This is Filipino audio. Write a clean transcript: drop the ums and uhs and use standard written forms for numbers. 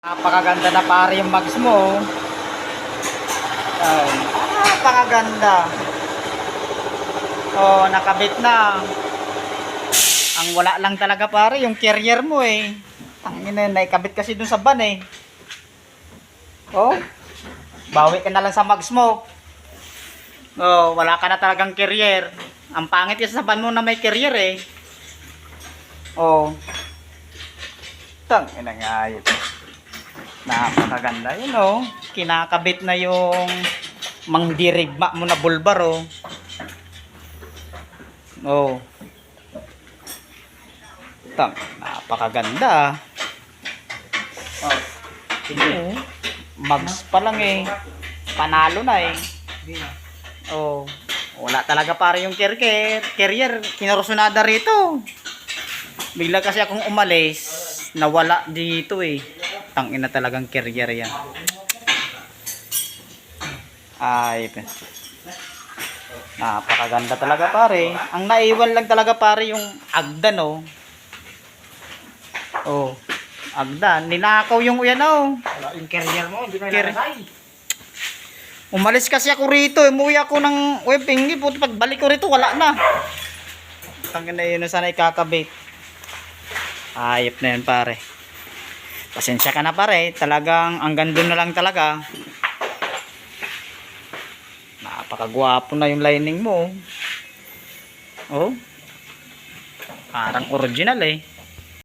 Napakaganda na pare yung mags mo. Oh. Napakaganda. Oh, nakabit na. Ang wala lang talaga pare yung carrier mo eh. Tangina, naikabit kasi dun sa van eh. Oh. Bawi ka na lang sa mags mo. Oh, wala ka na talagang carrier. Ang pangit kasi sa van mo na may carrier eh. Oh. Tangina nga yun. Napakaganda yun oh. Kinakabit na yung mangdirigma mo na bulbar oh. Oh. Napakaganda. Oh. Oh. Mags pa lang eh. Panalo na eh. Oh. Wala talaga pare yung carrier. Kinarusunada rito. Bigla kasi akong umalis. Nawala dito eh. Tangina talagang carrier yan. Ay. Napakaganda talaga pare. Ang naiwan lang talaga pare yung agdan oh. Oh. Agdan. Ninakaw yung uyan oh. Yung carrier mo, hindi na nalagay. Umalis kasi ako rito. Umuwi ako ng webpingi. Pagbalik ko rito wala na. Tangina yun na sana ikakabit. Ayop na yun pare. Pasensya ka na pare. Talagang hanggang doon na lang talaga. Napakagwapo na yung lining mo. Oh. Parang original eh.